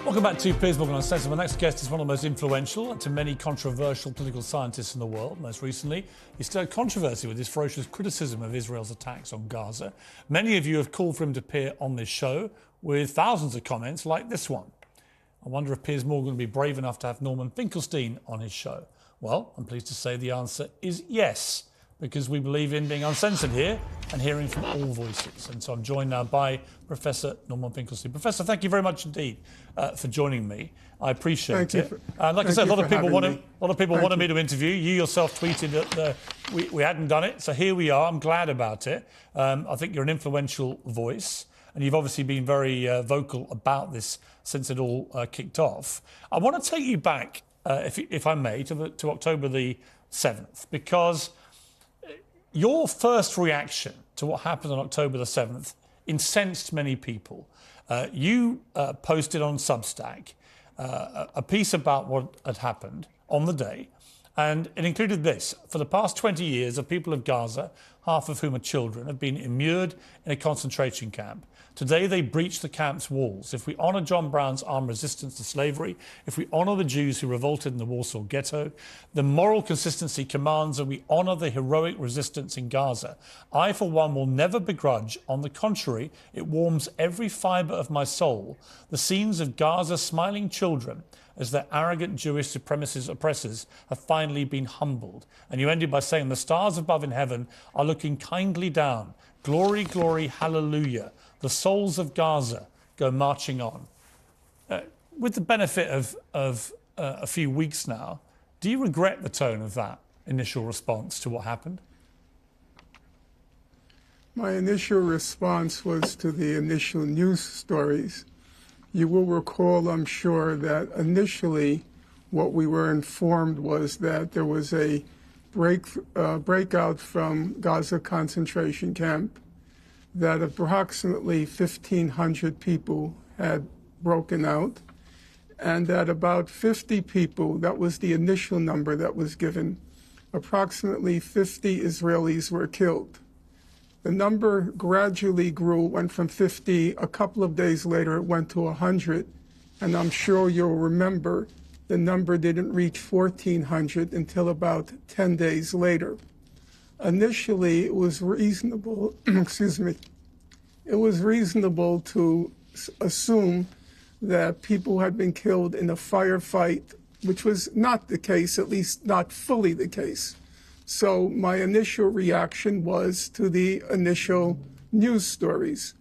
Welcome back to Piers Morgan Uncensored. My next guest is one of the most influential and to many controversial political scientists in the world. Most recently, he stirred controversy with his ferocious criticism of Israel's attacks on Gaza. Many of you have called for him to appear on this show with thousands of comments like this one. I wonder if Piers Morgan will be brave enough to have Norman Finkelstein on his show. Well, I'm pleased to say the answer is yes, because we believe in being uncensored here and hearing from all voices. And so I'm joined now by Professor Norman Finkelstein. Professor, thank you very much indeed for joining me. I appreciate it. Like I said, a lot of people wanted me to interview. You yourself tweeted that we hadn't done it, so here we are. I'm glad about it. I think you're an influential voice, and you've obviously been very vocal about this since it all kicked off. I want to take you back, if I may, to October the 7th, because your first reaction to what happened on October the 7th incensed many people. You posted on Substack a piece about what had happened on the day, and it included this. For the past 20 years, the people of Gaza, half of whom are children, have been immured in a concentration camp. Today, they breach the camp's walls. If we honour John Brown's armed resistance to slavery, if we honour the Jews who revolted in the Warsaw Ghetto, the moral consistency commands that we honour the heroic resistance in Gaza. I, for one, will never begrudge. On the contrary, it warms every fibre of my soul. The scenes of Gaza's smiling children as their arrogant Jewish supremacist oppressors have finally been humbled. And you ended by saying, the stars above in heaven are looking kindly down. Glory, glory, hallelujah. The souls of Gaza go marching on. With the benefit of a few weeks now, do you regret the tone of that initial response to what happened? My initial response was to the initial news stories. You will recall, I'm sure, that initially what we were informed was that there was a breakout from Gaza concentration camp, that approximately 1,500 people had broken out, and that about 50 people, that was the initial number that was given, approximately 50 Israelis were killed. The number gradually grew, went from 50, a couple of days later it went to 100, and I'm sure you'll remember the number didn't reach 1,400 until about 10 days later. Initially, it was reasonable, it was reasonable to assume that people had been killed in a firefight, which was not the case, at least not fully the case. So my initial reaction was to the initial news stories.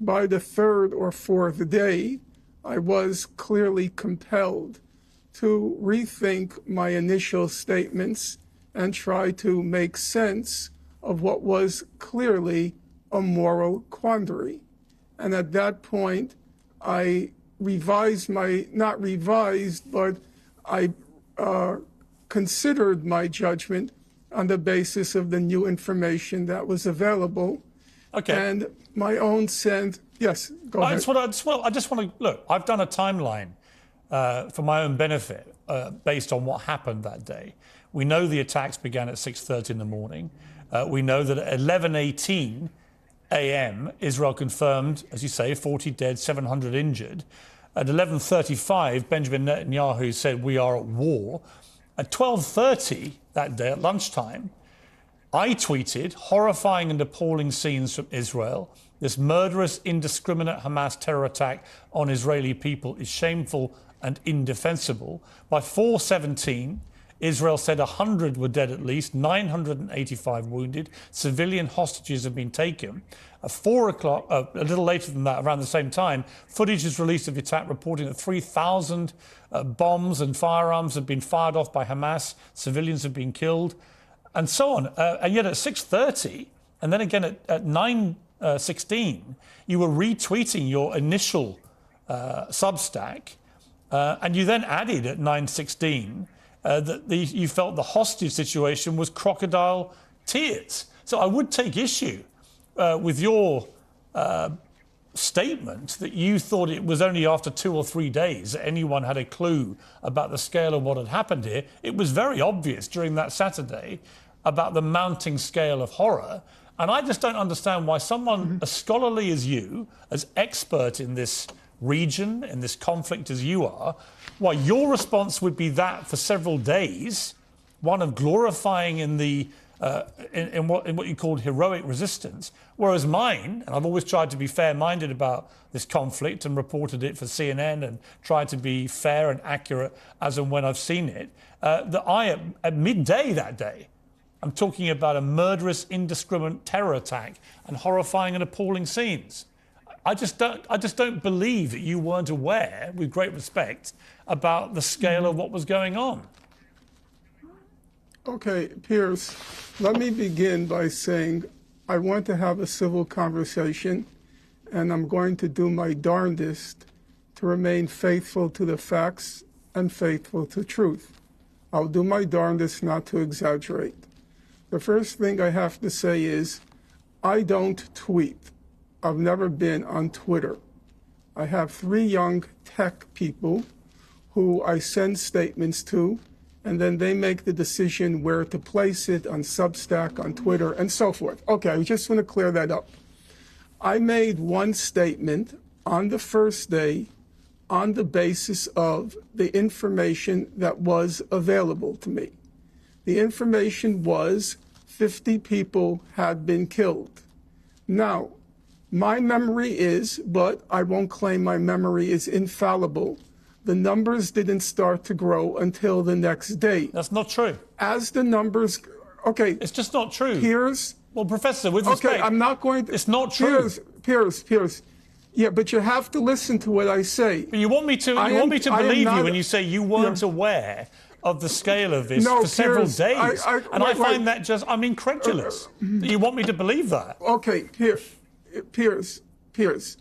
By the third or fourth day, I was clearly compelled to rethink my initial statements and try to make sense of what was clearly a moral quandary. And at that point, I revised not revised, but I considered my judgment on the basis of the new information that was available. Okay. And my own sense, yes, go ahead. I just want to, look, I've done a timeline for my own benefit based on what happened that day. We know the attacks began at 6:30 in the morning. We know that at 11:18 a.m., Israel confirmed, as you say, 40 dead, 700 injured. At 11:35, Benjamin Netanyahu said, we are at war. At 12:30 that day, at lunchtime, I tweeted horrifying and appalling scenes from Israel. This murderous, indiscriminate Hamas terror attack on Israeli people is shameful and indefensible. By 4:17, Israel said 100 were dead at least, 985 wounded. Civilian hostages have been taken. At 4 o'clock, a little later than that, around the same time, footage is released of the attack reporting that 3,000 bombs and firearms have been fired off by Hamas. Civilians have been killed, and so on. And yet at 6:30, and then again at 9:16, you were retweeting your initial Substack, and you then added at 9:16 that you felt the hostage situation was crocodile tears. So I would take issue with your statement that you thought it was only after 2 or 3 days that anyone had a clue about the scale of what had happened here. It was very obvious during that Saturday about the mounting scale of horror. And I just don't understand why someone as scholarly as you, as expert in this region, in this conflict as you are, why your response would be that for several days, one of glorifying in the in what you called heroic resistance, whereas mine, and I've always tried to be fair-minded about this conflict and reported it for CNN and tried to be fair and accurate as and when I've seen it, that I, at midday that day, I'm talking about a murderous, indiscriminate terror attack and horrifying and appalling scenes. I just don't believe that you weren't aware, with great respect, about the scale of what was going on. Okay, Piers, let me begin by saying I want to have a civil conversation, and I'm going to do my darndest to remain faithful to the facts and faithful to truth. I'll do my darndest not to exaggerate. The first thing I have to say is I don't tweet. I've never been on Twitter. I have 3 young tech people who I send statements to, and then they make the decision where to place it on Substack, on Twitter, and so forth. Okay, I just want to clear that up. I made one statement on the first day on the basis of the information that was available to me. The information was 50 people had been killed. Now, my memory is, but I won't claim my memory is infallible, the numbers didn't start to grow until the next day. That's not true. As the numbers, okay. It's just not true. Piers. Well, Professor, with respect. Okay, I'm not going to. It's not true. Piers. Yeah, but you have to listen to what I say. But you want me to believe you when you say you weren't aware of the scale of this for several days. I find that just, I'm incredulous. You want me to believe that? Okay, Piers,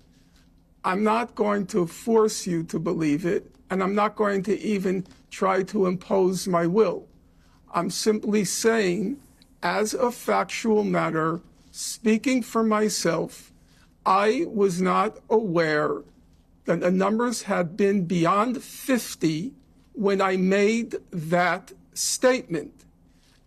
I'm not going to force you to believe it, and I'm not going to even try to impose my will. I'm simply saying, as a factual matter, speaking for myself, I was not aware that the numbers had been beyond 50 when I made that statement.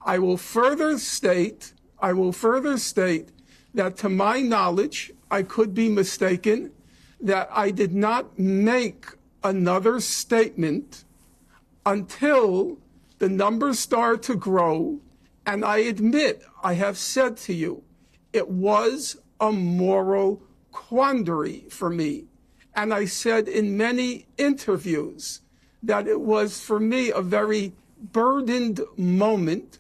I will further state that to my knowledge, I could be mistaken, that I did not make another statement until the numbers started to grow. And I admit, I have said to you, it was a moral quandary for me. And I said in many interviews that it was for me a very burdened moment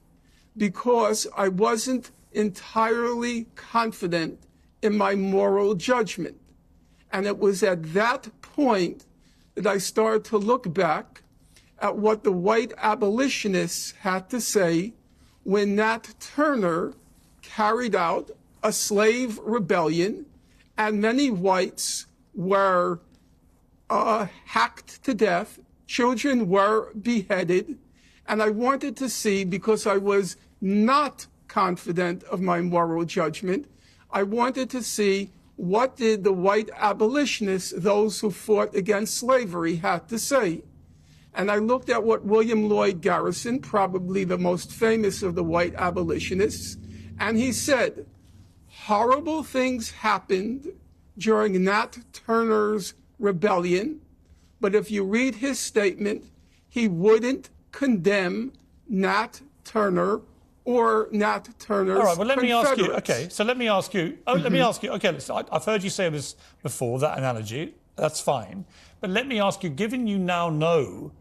because I wasn't entirely confident in my moral judgment. And it was at that point that I started to look back at what the white abolitionists had to say when Nat Turner carried out a slave rebellion and many whites were hacked to death, children were beheaded, and I wanted to see, because I was not confident of my moral judgment, I wanted to see what did the white abolitionists, those who fought against slavery, had to say. And I looked at what William Lloyd Garrison, probably the most famous of the white abolitionists, and he said, horrible things happened during Nat Turner's rebellion, but if you read his statement, he wouldn't condemn Nat Turner or Nat Turner's. All right, well, let me ask you. Confederates. Okay, so let me ask you. Let me ask you. Okay, listen, I've heard you say this before, that analogy. That's fine. But let me ask you, given you now know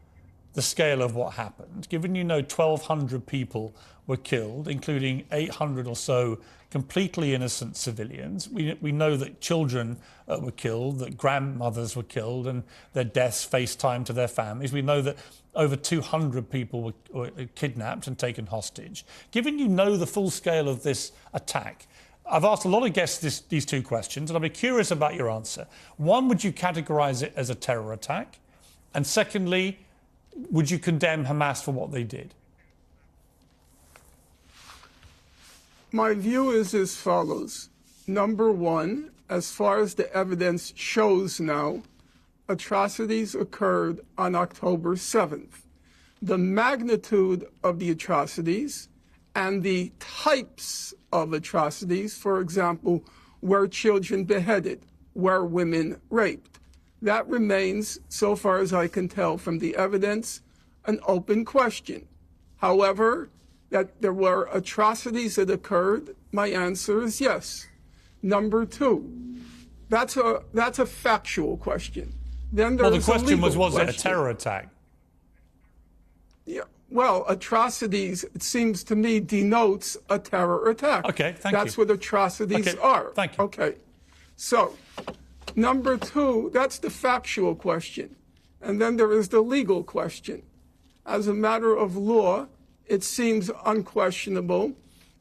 the scale of what happened, given you know 1,200 people were killed, including 800 or so completely innocent civilians. We know that children were killed, that grandmothers were killed, and their deaths FaceTime to their families. We know that over 200 people were kidnapped and taken hostage. Given you know the full scale of this attack, I've asked a lot of guests these 2 questions, and I'll be curious about your answer. One, would you categorize it as a terror attack? And secondly, would you condemn Hamas for what they did? My view is as follows. Number one, as far as the evidence shows now, atrocities occurred on October 7th. The magnitude of the atrocities and the types of atrocities, for example, were children beheaded, were women raped. That remains, so far as I can tell from the evidence, an open question. However, that there were atrocities that occurred, my answer is yes. Number two, that's a factual question. Then well, the question was it a terror attack? Yeah. Well, atrocities, it seems to me, denotes a terror attack. Okay, thank you. That's what atrocities are. Thank you. Okay. So, number two, that's the factual question. And then there is the legal question. As a matter of law, it seems unquestionable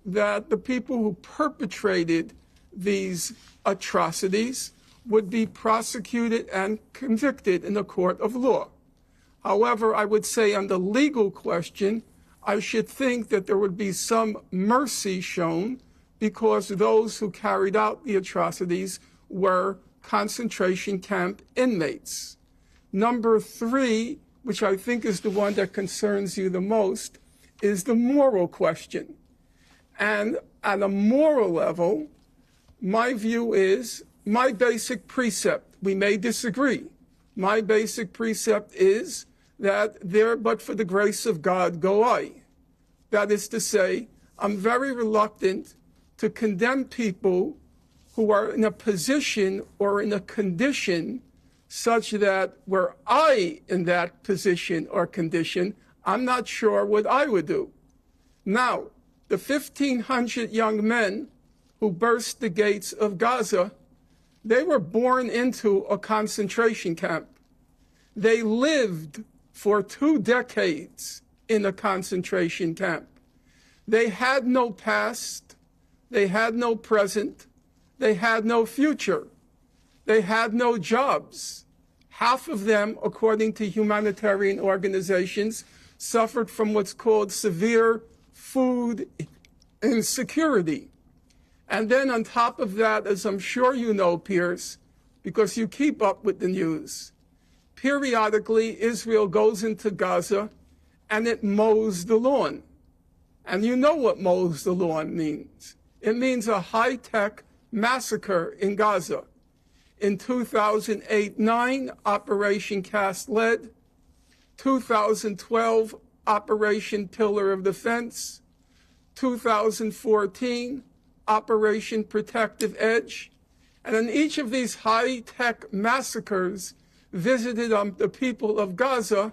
that the people who perpetrated these atrocities would be prosecuted and convicted in a court of law. However, I would say on the legal question, I should think that there would be some mercy shown because those who carried out the atrocities were concentration camp inmates. Number three, which I think is the one that concerns you the most, is the moral question. And at a moral level, my view is, my basic precept, we may disagree, my basic precept is that there but for the grace of God go I. That is to say, I'm very reluctant to condemn people who are in a position or in a condition such that were I in that position or condition, I'm not sure what I would do. Now, the 1,500 young men who burst the gates of Gaza, they were born into a concentration camp. They lived for 2 decades in a concentration camp. They had no past, they had no present, they had no future, they had no jobs. Half of them, according to humanitarian organizations, suffered from what's called severe food insecurity. And then on top of that, as I'm sure you know, Piers, because you keep up with the news, periodically Israel goes into Gaza and it mows the lawn. And you know what mows the lawn means. It means a high-tech massacre in Gaza. In 2008-9, Operation Cast Lead. 2012, Operation Pillar of Defense. 2014, Operation Protective Edge. And in each of these high-tech massacres visited on the people of Gaza,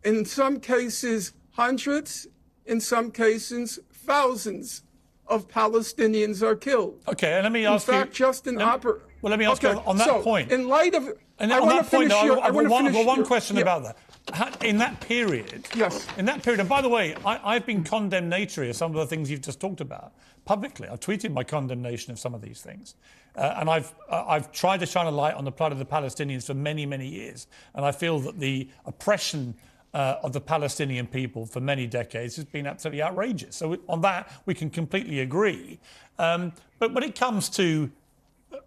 in some cases hundreds, in some cases thousands of Palestinians are killed. Okay, and let me ask you... In fact, just in Well, let me ask you on that point. In light of... And on that point, I've got one question about that. In that period... Yes. In that period, and by the way, I've been condemnatory of some of the things you've just talked about publicly. I've tweeted my condemnation of some of these things. And I've tried to shine a light on the plight of the Palestinians for many, many years. And I feel that the oppression of the Palestinian people for many decades has been absolutely outrageous. So on that, we can completely agree. But when it comes to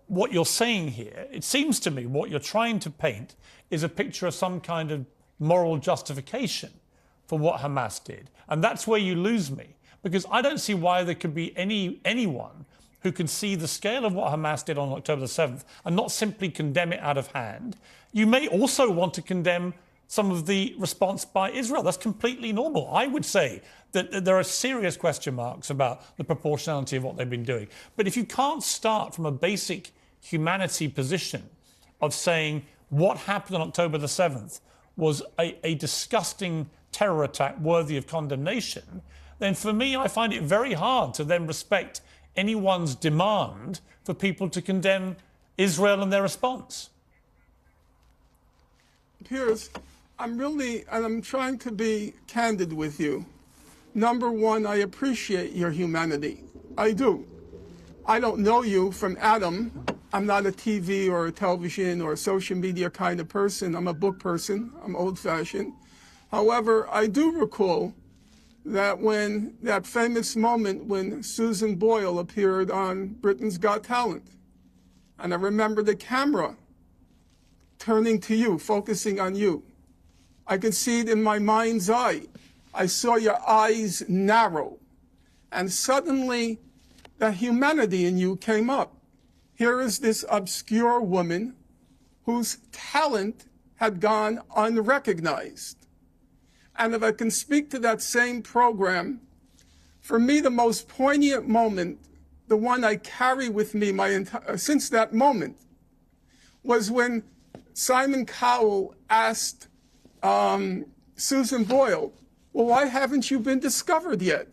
what you're saying here, it seems to me what you're trying to paint is a picture of some kind of moral justification for what Hamas did. And that's where you lose me, because I don't see why there could be anyone who can see the scale of what Hamas did on October the 7th and not simply condemn it out of hand. You may also want to condemn some of the response by Israel. That's completely normal. I would say that there are serious question marks about the proportionality of what they've been doing. But if you can't start from a basic humanity position of saying what happened on October the 7th was a disgusting terror attack worthy of condemnation, then for me, I find it very hard to then respect anyone's demand for people to condemn Israel and their response. Piers, I'm trying to be candid with you. Number one, I appreciate your humanity. I do. I don't know you from Adam. I'm not a TV or a television or a social media kind of person. I'm a book person. I'm old-fashioned. However, I do recall that when that famous moment when Susan Boyle appeared on Britain's Got Talent, and I remember the camera turning to you, focusing on you. I could see it in my mind's eye. I saw your eyes narrow, and suddenly the humanity in you came up. Here is this obscure woman whose talent had gone unrecognized. And if I can speak to that same program, for me, the most poignant moment, the one I carry with me since that moment, was when Simon Cowell asked Susan Boyle, well, why haven't you been discovered yet?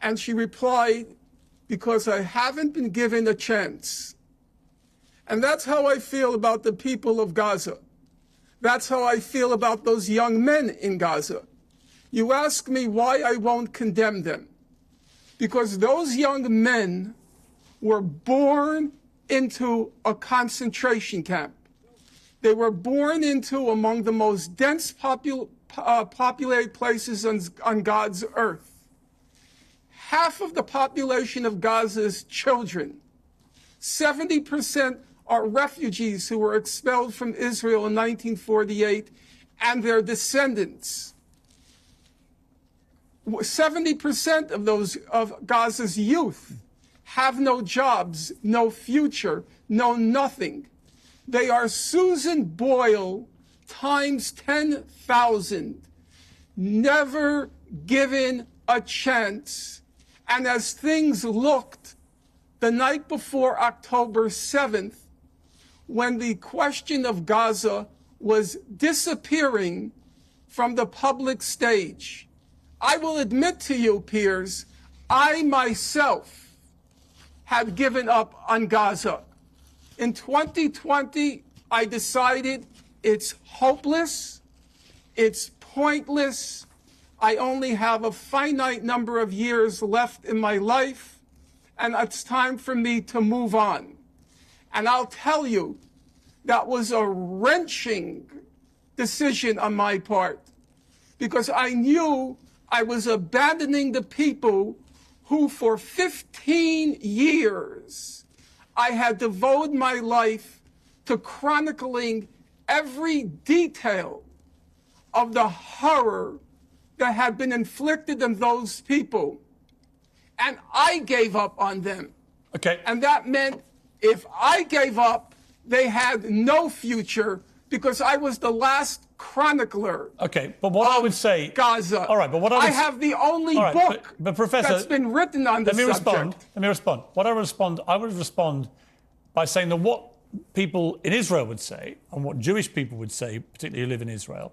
And she replied, because I haven't been given a chance. And that's how I feel about the people of Gaza. That's how I feel about those young men in Gaza. You ask me why I won't condemn them. Because those young men were born into a concentration camp. They were born into among the most dense populated places on God's earth. Half of the population of Gaza is children. 70% are refugees who were expelled from Israel in 1948 and their descendants. 70% of Gaza's youth have no jobs, no future, no nothing. They are Susan Boyle times 10,000, never given a chance. And as things looked the night before October 7th, when the question of Gaza was disappearing from the public stage, I will admit to you, Piers, I myself had given up on Gaza. In 2020, I decided it's hopeless, it's pointless, I only have a finite number of years left in my life, and it's time for me to move on. And I'll tell you, that was a wrenching decision on my part, because I knew I was abandoning the people who for 15 years I had devoted my life to chronicling every detail of the horror that had been inflicted on those people. And I gave up on them. Okay. And that meant if I gave up, they had no future, because I was the last chronicler. Okay, but what I would say, Gaza. All right, but what I have the only book but Professor, that's been written on this subject. Let me respond. I would respond by saying that what people in Israel would say, and what Jewish people would say, particularly who live in Israel,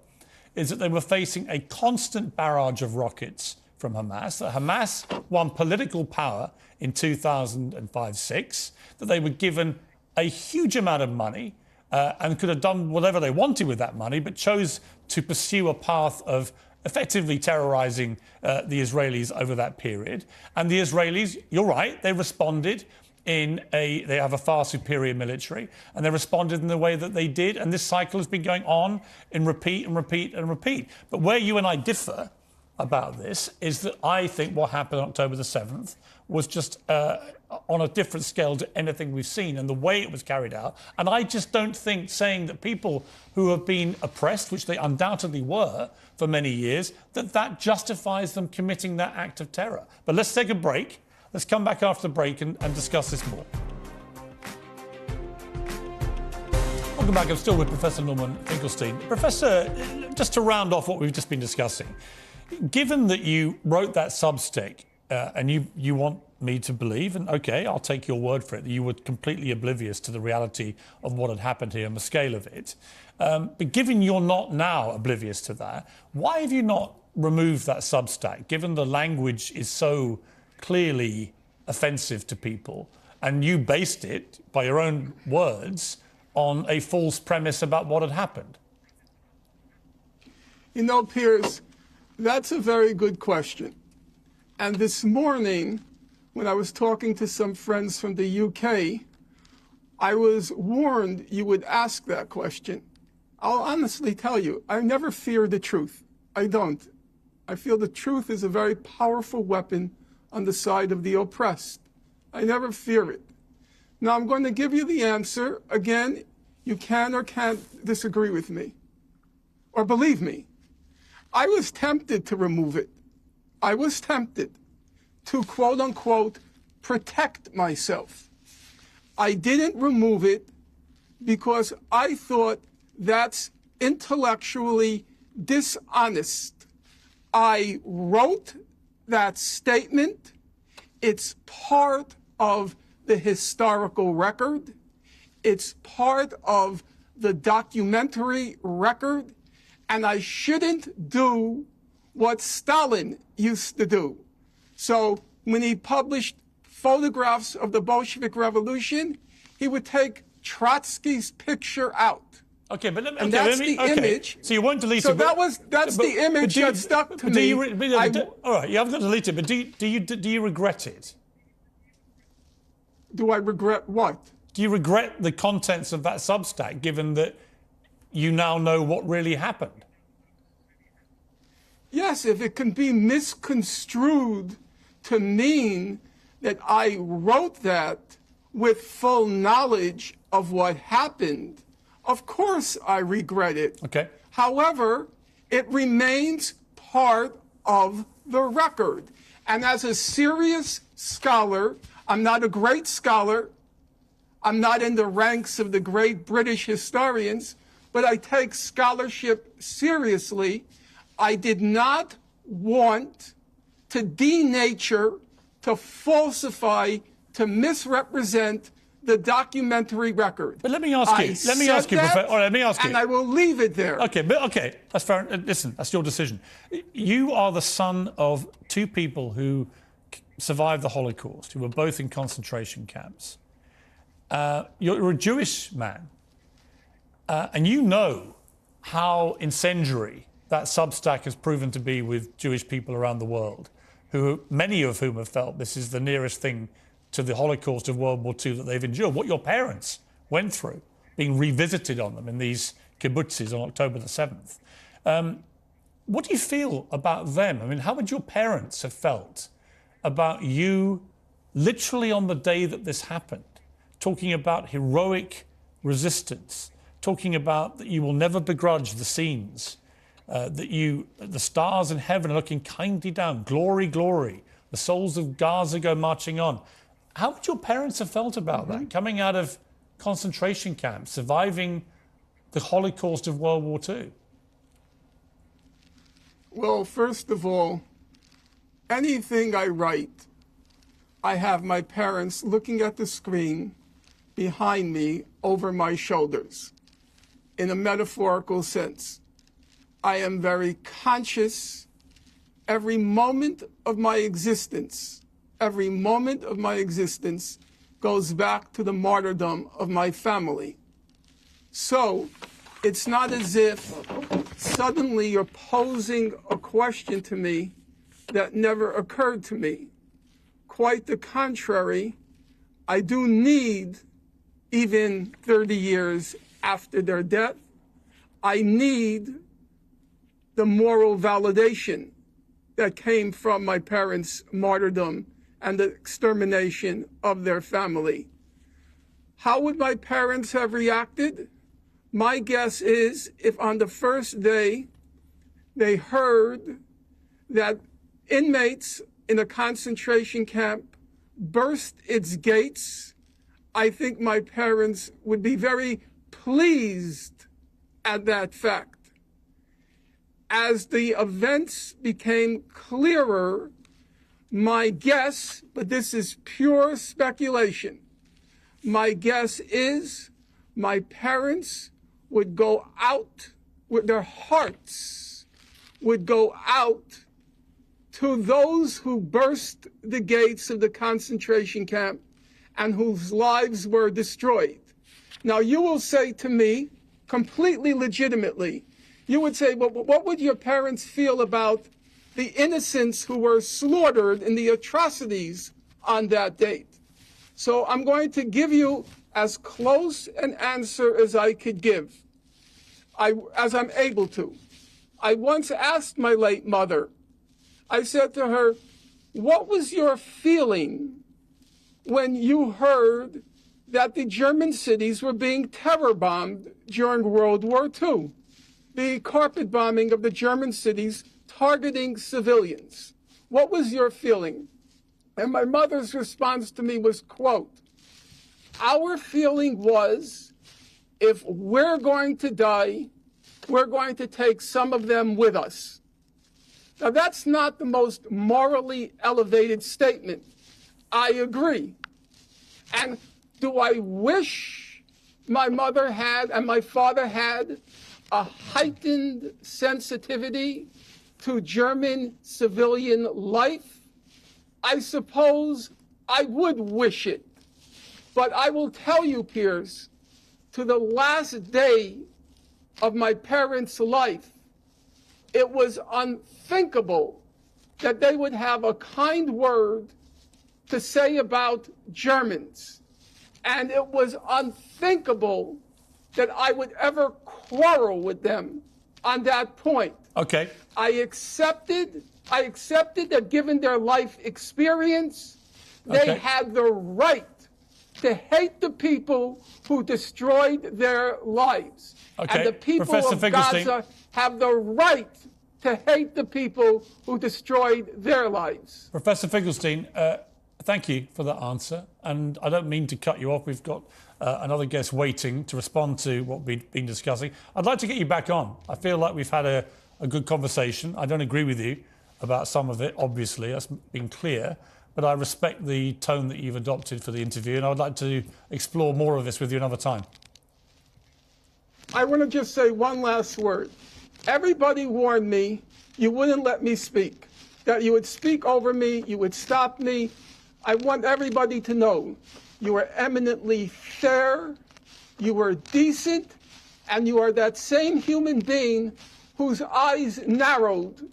is that they were facing a constant barrage of rockets from Hamas, that Hamas won political power in 2005-06, that they were given a huge amount of money and could have done whatever they wanted with that money, but chose to pursue a path of effectively terrorizing the Israelis over that period. And the Israelis, you're right, they responded they have a far superior military, and they responded in the way that they did. And this cycle has been going on in repeat and repeat and repeat. But where you and I differ about this is that I think what happened on October the 7th was just on a different scale to anything we've seen, and the way it was carried out. And I just don't think saying that people who have been oppressed, which they undoubtedly were for many years, that justifies them committing that act of terror. But let's take a break. Let's come back after the break and discuss this more. Welcome back. I'm still with Professor Norman Finkelstein. Professor, just to round off what we've just been discussing, given that you wrote that Substack and you want me to believe, and OK, I'll take your word for it, that you were completely oblivious to the reality of what had happened here and the scale of it. But given you're not now oblivious to that, why have you not removed that Substack, given the language is so clearly offensive to people, and you based it, by your own words, on a false premise about what had happened? You know, Piers, that's a very good question. And this morning, when I was talking to some friends from the UK, I was warned you would ask that question. I'll honestly tell you, I never fear the truth. I don't. I feel the truth is a very powerful weapon on the side of the oppressed. I never fear it. Now, I'm going to give you the answer. Again, you can or can't disagree with me or believe me. I was tempted to remove it. I was tempted to, quote unquote, protect myself. I didn't remove it because I thought that's intellectually dishonest. I wrote that statement. It's part of the historical record. It's part of the documentary record. And I shouldn't do what Stalin used to do. So when he published photographs of the Bolshevik Revolution, he would take Trotsky's picture out. Okay, but let me, and okay, that's let me, the okay. image. So you won't delete it. So that's the image that stuck to me. All right, you haven't got to delete it, but do you regret it? Do I regret what? Do you regret the contents of that Substack, given that you now know what really happened? Yes, if it can be misconstrued to mean that I wrote that with full knowledge of what happened, of course I regret it. Okay. However, it remains part of the record. And as a serious scholar, I'm not a great scholar, I'm not in the ranks of the great British historians, but I take scholarship seriously. I did not want to denature, to falsify, to misrepresent the documentary record. But let me ask you, Professor. All right, let me ask you. And I will leave it there. Okay, that's fair. Listen, that's your decision. You are the son of two people who survived the Holocaust, who were both in concentration camps. You're a Jewish man, and you know how incendiary that Substack has proven to be with Jewish people around the world, many of whom have felt this is the nearest thing to the Holocaust of World War II that they've endured. What your parents went through, being revisited on them in these kibbutzes on October the 7th. What do you feel about them? I mean, how would your parents have felt about you literally on the day that this happened, talking about heroic resistance, talking about that you will never begrudge the scenes, the stars in heaven are looking kindly down, glory, glory, the souls of Gaza go marching on. How would your parents have felt about that, coming out of concentration camps, surviving the Holocaust of World War II? Well, first of all, anything I write, I have my parents looking at the screen behind me over my shoulders, in a metaphorical sense. I am very conscious every moment of my existence. Every moment of my existence goes back to the martyrdom of my family. So it's not as if suddenly you're posing a question to me that never occurred to me. Quite the contrary, I do need, even 30 years after their death, I need the moral validation that came from my parents' martyrdom and the extermination of their family. How would my parents have reacted? My guess is if on the first day they heard that inmates in a concentration camp burst its gates, I think my parents would be very pleased at that fact. As the events became clearer, my guess, but this is pure speculation, my guess is my parents would go out with their hearts, would go out to those who burst the gates of the concentration camp and whose lives were destroyed. Now, you will say to me, completely legitimately, you would say, well, what would your parents feel about the innocents who were slaughtered in the atrocities on that date? So I'm going to give you as close an answer as I could give, as I'm able to. I once asked my late mother, I said to her, what was your feeling when you heard that the German cities were being terror bombed during World War II? The carpet bombing of the German cities targeting civilians. What was your feeling? And my mother's response to me was, quote, our feeling was if we're going to die, we're going to take some of them with us. Now, that's not the most morally elevated statement. I agree. And do I wish my mother had and my father had a heightened sensitivity to German civilian life? I suppose I would wish it. But I will tell you, Piers, to the last day of my parents' life, it was unthinkable that they would have a kind word to say about Germans. And it was unthinkable that I would ever quarrel with them on that point. Okay. I accepted that given their life experience, they had the right to hate the people who destroyed their lives. Okay. And the people Professor of Finkelstein. Gaza have the right to hate the people who destroyed their lives. Professor Finkelstein, thank you for that answer. And I don't mean to cut you off. We've got another guest waiting to respond to what we've been discussing. I'd like to get you back on. I feel like we've had a good conversation. I don't agree with you about some of it, obviously. That's been clear. But I respect the tone that you've adopted for the interview, and I would like to explore more of this with you another time. I want to just say one last word. Everybody warned me you wouldn't let me speak, that you would speak over me, you would stop me. I want everybody to know you are eminently fair, you are decent, and you are that same human being whose eyes narrowed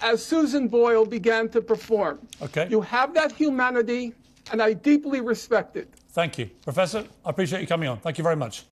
as Susan Boyle began to perform. Okay. You have that humanity, and I deeply respect it. Thank you. Professor, I appreciate you coming on. Thank you very much.